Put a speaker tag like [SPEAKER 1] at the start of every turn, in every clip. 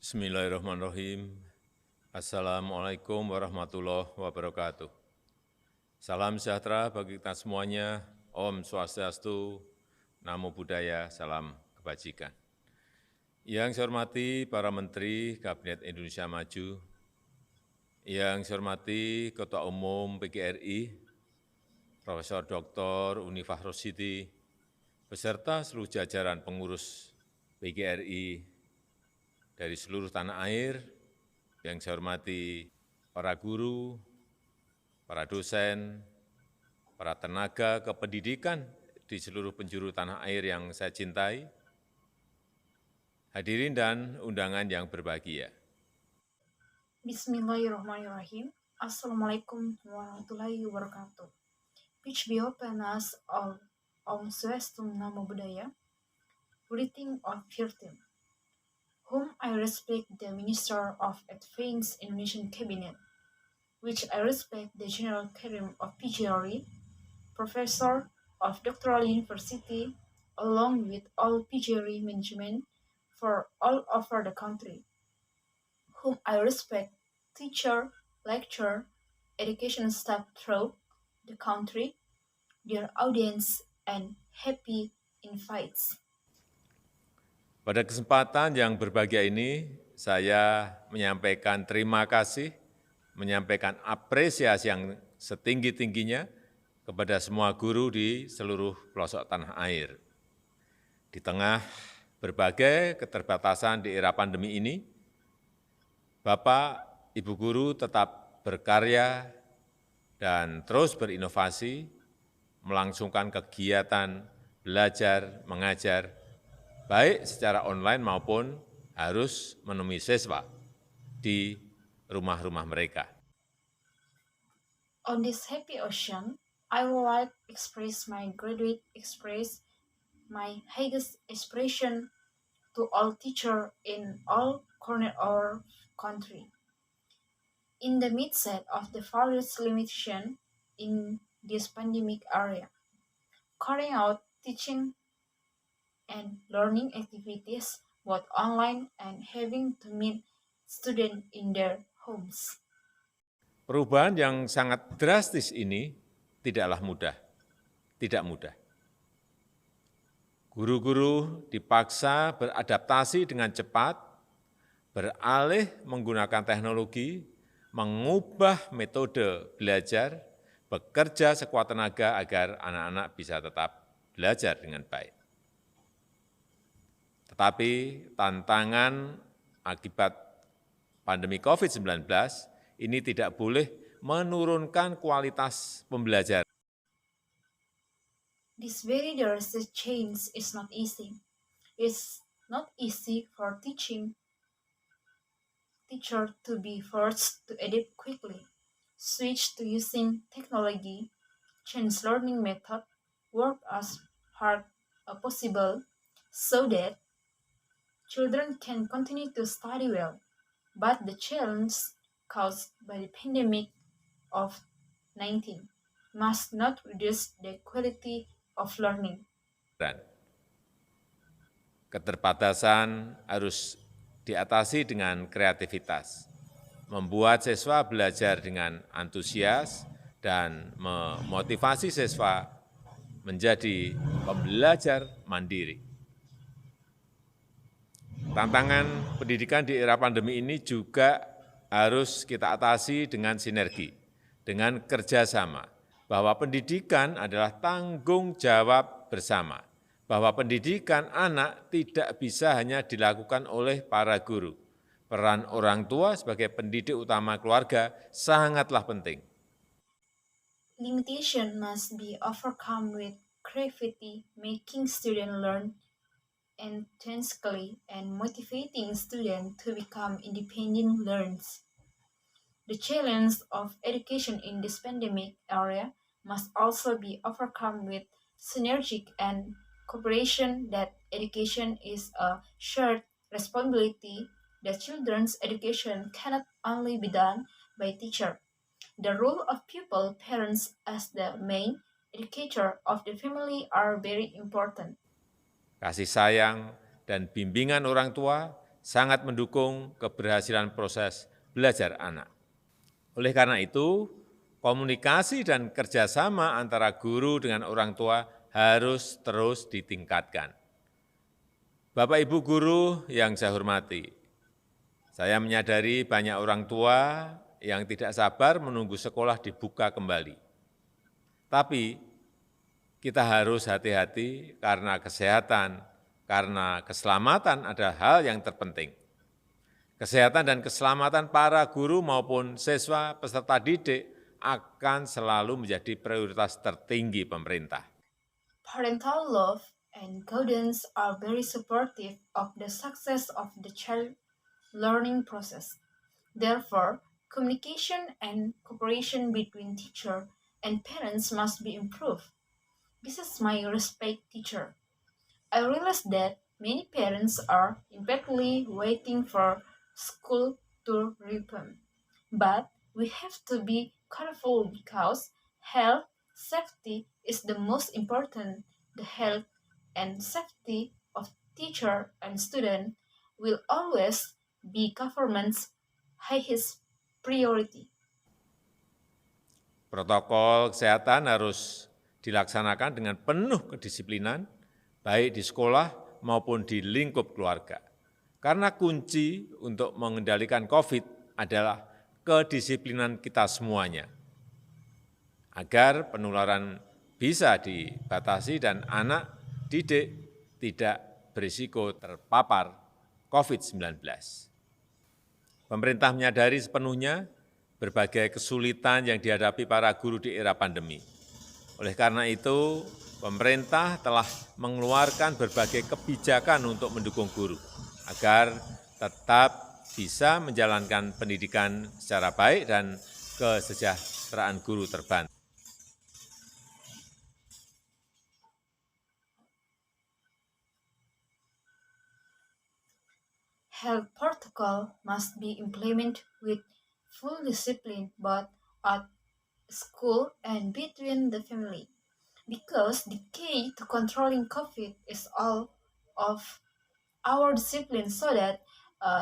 [SPEAKER 1] Bismillahirrahmanirrahim. Assalamualaikum warahmatullahi wabarakatuh. Salam sejahtera bagi kita semuanya. Om Swastiastu, Namo Buddhaya, salam kebajikan. Yang saya hormati para Menteri Kabinet Indonesia Maju, yang saya hormati Ketua Umum PGRI, Profesor Dr. Unifah Roshidi, beserta seluruh jajaran pengurus PGRI dari seluruh tanah air, yang saya hormati para guru, para dosen, para tenaga kependidikan di seluruh penjuru tanah air yang saya cintai, hadirin dan undangan yang berbahagia.
[SPEAKER 2] Bismillahirrahmanirrahim. Assalamualaikum warahmatullahi wabarakatuh. Which be open us all Om Swastiastu Namo Buddhaya. Greeting of 15. Whom I respect the Minister of Advanced Indonesian Cabinet, which I respect the General Karim of PGRI, Professor of Doctoral University, along with all PGRI management for all over the country, whom I respect, teacher, lecturer, education staff throughout the country, their audience, and happy invites.
[SPEAKER 1] Pada kesempatan yang berbahagia ini, saya menyampaikan terima kasih, menyampaikan apresiasi yang setinggi-tingginya kepada semua guru di seluruh pelosok tanah air. Di tengah berbagai keterbatasan di era pandemi ini, Bapak, Ibu guru tetap berkarya dan terus berinovasi, melangsungkan kegiatan belajar, mengajar, baik secara online maupun harus menemui siswa di rumah-rumah mereka.
[SPEAKER 2] On this happy ocean, I would like to express my highest expression to all teachers in all corners of our country. In the midst of the various limitations in this pandemic area, carrying out teaching and learning activities both online and having to meet students in their homes.
[SPEAKER 1] Perubahan yang sangat drastis ini tidaklah mudah, tidak mudah. Guru-guru dipaksa beradaptasi dengan cepat, beralih menggunakan teknologi, mengubah metode belajar, bekerja sekuat tenaga agar anak-anak bisa tetap belajar dengan baik. Tetapi tantangan akibat pandemi COVID-19 ini tidak boleh menurunkan kualitas pembelajaran.
[SPEAKER 2] This very drastic change is not easy. It's not easy for teacher to be forced to adapt quickly, switch to using technology, change learning method, work as hard as possible so that children can continue to study well. But the challenge caused by the pandemic of 19 must not reduce the quality of learning.
[SPEAKER 1] Keterbatasan harus diatasi dengan kreativitas, membuat siswa belajar dengan antusias dan memotivasi siswa menjadi pembelajar mandiri. Tantangan pendidikan di era pandemi ini juga harus kita atasi dengan sinergi, dengan kerjasama, bahwa pendidikan adalah tanggung jawab bersama, bahwa pendidikan anak tidak bisa hanya dilakukan oleh para guru. Peran orang tua sebagai pendidik utama keluarga sangatlah penting.
[SPEAKER 2] Limitation must be overcome with creativity, making students learn intrinsically and motivating students to become independent learners. The challenge of education in this pandemic era must also be overcome with synergic and cooperation that education is a shared responsibility. The children's education cannot only be done by teacher. The role of pupil parents as the main educator of the family are very important.
[SPEAKER 1] Kasih sayang dan bimbingan orang tua sangat mendukung keberhasilan proses belajar anak. Oleh karena itu, komunikasi dan kerjasama antara guru dengan orang tua harus terus ditingkatkan. Bapak Ibu guru yang saya hormati, saya menyadari banyak orang tua yang tidak sabar menunggu sekolah dibuka kembali. Tapi kita harus hati-hati karena kesehatan, karena keselamatan adalah hal yang terpenting. Kesehatan dan keselamatan para guru maupun siswa peserta didik akan selalu menjadi prioritas tertinggi pemerintah.
[SPEAKER 2] Parental love and guidance are very supportive of the success of the child learning process. Therefore, communication and cooperation between teacher and parents must be improved. This is my respect teacher. I realize that many parents are impatiently waiting for school to reopen. But we have to be careful because health safety is the most important. The health and safety of teacher and student will always be government's highest priority.
[SPEAKER 1] Protokol kesehatan harus dilaksanakan dengan penuh kedisiplinan, baik di sekolah maupun di lingkup keluarga. Karena kunci untuk mengendalikan COVID adalah kedisiplinan kita semuanya, agar penularan bisa dibatasi dan anak didik tidak berisiko terpapar COVID-19. Pemerintah menyadari sepenuhnya berbagai kesulitan yang dihadapi para guru di era pandemi. Oleh karena itu, pemerintah telah mengeluarkan berbagai kebijakan untuk mendukung guru, agar tetap bisa menjalankan pendidikan secara baik dan kesejahteraan guru terbantu.
[SPEAKER 2] Health protocol must be implemented with full discipline both at school and between the family. Because the key to controlling COVID is all of our discipline so that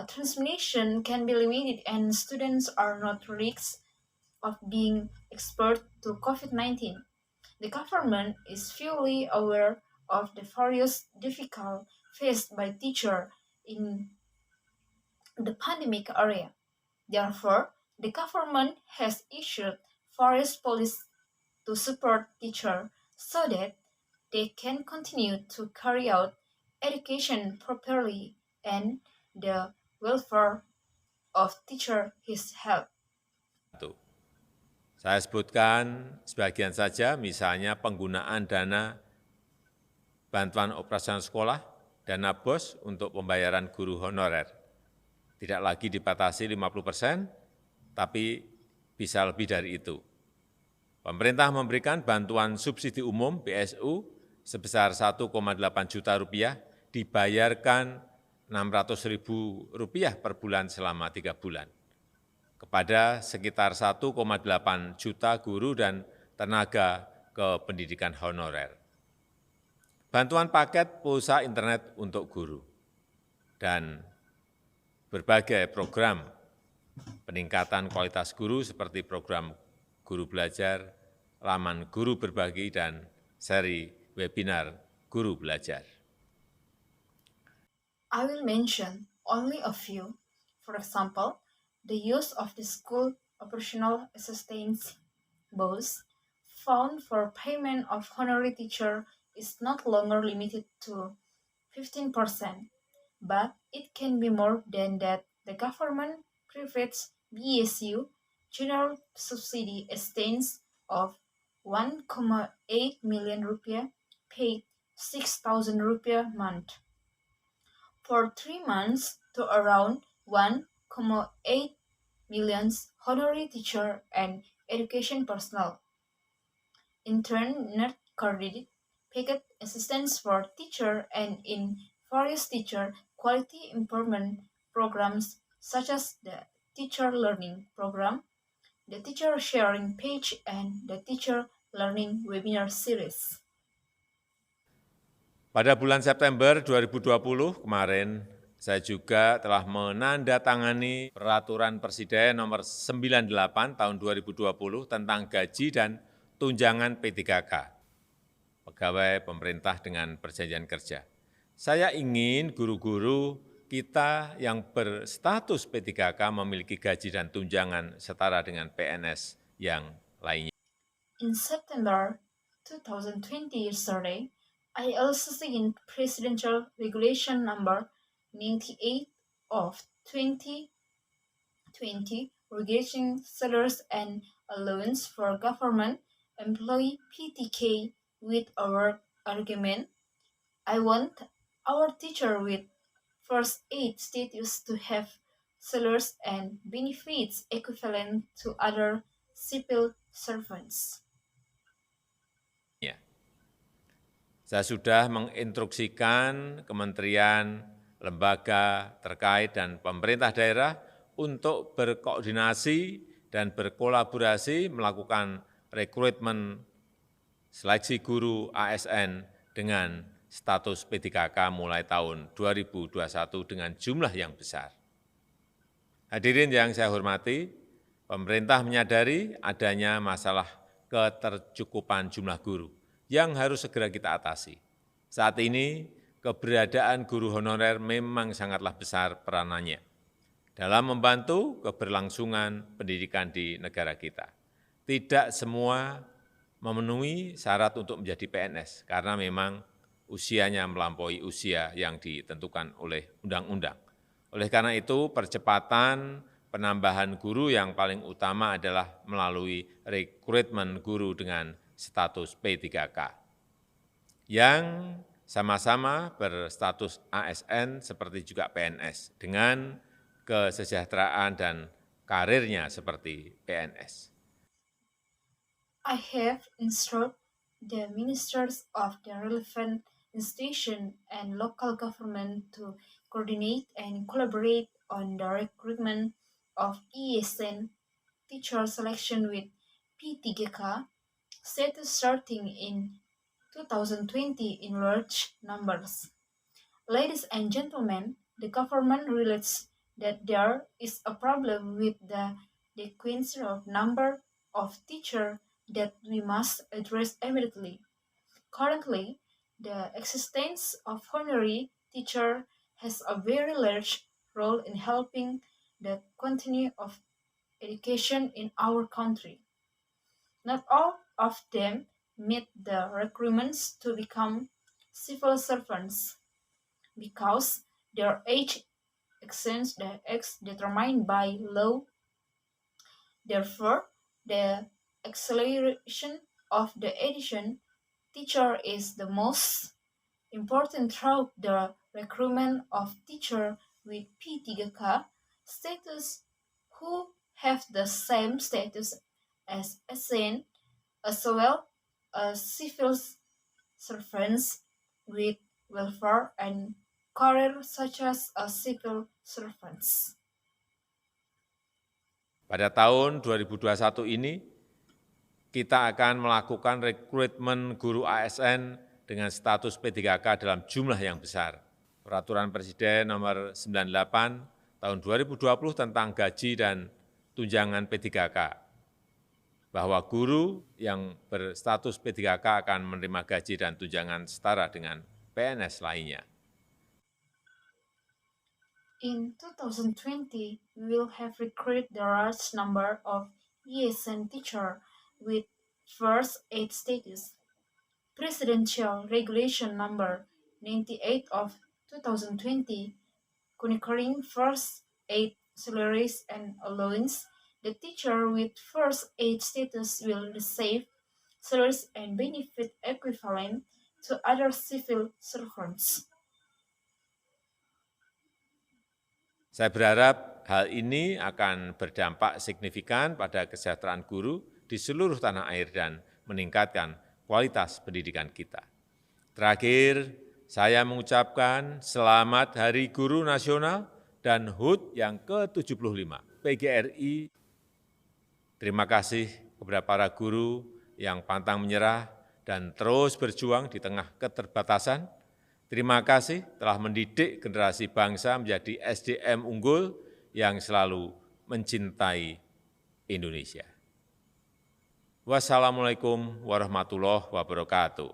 [SPEAKER 2] transmission can be limited and students are not risks of being exposed to COVID-19. The government is fully aware of the various difficulties faced by teachers in the pandemic area. Therefore, the government has issued various policies to support teachers so that they can continue to carry out education properly and the welfare of teacher is held.
[SPEAKER 1] Saya sebutkan sebagian saja, misalnya penggunaan dana bantuan operasional sekolah, dana BOS untuk pembayaran guru honorer. Tidak lagi dibatasi 50%, tapi bisa lebih dari itu. Pemerintah memberikan bantuan subsidi umum BSU sebesar 1,8 juta rupiah, dibayarkan Rp600.000 per bulan selama 3 bulan kepada sekitar 1,8 juta guru dan tenaga kependidikan honorer. Bantuan paket pulsa internet untuk guru dan berbagai program peningkatan kualitas guru seperti program Guru Belajar, Laman Guru Berbagi, dan seri webinar Guru Belajar.
[SPEAKER 2] I will mention only a few. For example, the use of the school operational assistance BOS fund for payment of honorary teacher is not longer limited to 15%, but it can be more than that. The government provides BSU general subsidy assistance of 1,8 million rupiah, paid 6,000 rupiah month for 3 months to around 1,8 million honorary teacher and education personnel. Internet credit, packet assistance for teacher, and in various teacher quality improvement programs such as the Teacher Learning Program, the Teacher Sharing Page, and the Teacher Learning Webinar Series.
[SPEAKER 1] Pada bulan September 2020 kemarin, Saya juga telah menandatangani Peraturan Presiden Nomor 98 Tahun 2020 tentang gaji dan tunjangan P3K, pegawai pemerintah dengan perjanjian kerja. Saya ingin guru-guru kita yang berstatus P3K memiliki gaji dan tunjangan setara dengan PNS yang lainnya.
[SPEAKER 2] In September 2020 yesterday, I also signed Presidential Regulation Number 98 of 2020 regulating salaries and allowance for government employee PTK with our argument. I want our teacher with first aid status to have salaries and benefits equivalent to other civil servants.
[SPEAKER 1] Ya. Saya sudah menginstruksikan kementerian, lembaga terkait, dan pemerintah daerah untuk berkoordinasi dan berkolaborasi melakukan rekrutmen seleksi guru ASN dengan status P3K mulai tahun 2021 dengan jumlah yang besar. Hadirin yang saya hormati, pemerintah menyadari adanya masalah ketercukupan jumlah guru yang harus segera kita atasi. Saat ini, keberadaan guru honorer memang sangatlah besar peranannya dalam membantu keberlangsungan pendidikan di negara kita. Tidak semua memenuhi syarat untuk menjadi PNS karena memang usianya melampaui usia yang ditentukan oleh undang-undang. Oleh karena itu, percepatan penambahan guru yang paling utama adalah melalui rekrutmen guru dengan status P3K, yang sama-sama berstatus ASN seperti juga PNS, dengan kesejahteraan dan karirnya seperti PNS.
[SPEAKER 2] I have instructed the ministers of the relevant institution and local government to coordinate and collaborate on the recruitment of ESN teacher selection with P3K status starting in 2020 in large numbers. Ladies and gentlemen, the government relates that there is a problem with the decrease of number of teachers that we must address immediately. Currently, the existence of honorary teacher has a very large role in helping the continuity of education in our country. Not all of them meet the requirements to become civil servants because their age exceeds the age determined by law. Therefore, the acceleration of the education teacher is the most important through the recruitment of teachers with P3K status who have the same status as ASN, as well as civil servants with welfare and career such as a civil servants.
[SPEAKER 1] Pada tahun 2021 ini, kita akan melakukan rekrutmen guru ASN dengan status P3K dalam jumlah yang besar. Peraturan Presiden Nomor 98 Tahun 2020 tentang gaji dan tunjangan P3K, bahwa guru yang berstatus P3K akan menerima gaji dan tunjangan setara dengan PNS lainnya.
[SPEAKER 2] In 2020, we will have recruited the large number of ESN teachers with first aid status. Presidential Regulation Number 98 of 2020, conquering first aid salaries and allowance, the teacher with first aid status will receive salaries and benefit equivalent to other civil servants.
[SPEAKER 1] Saya berharap hal ini akan berdampak signifikan pada kesejahteraan guru di seluruh tanah air dan meningkatkan kualitas pendidikan kita. Terakhir, saya mengucapkan selamat Hari Guru Nasional dan HUT yang ke-75 PGRI. Terima kasih kepada para guru yang pantang menyerah dan terus berjuang di tengah keterbatasan. Terima kasih telah mendidik generasi bangsa menjadi SDM unggul yang selalu mencintai Indonesia. Wassalamualaikum warahmatullahi wabarakatuh.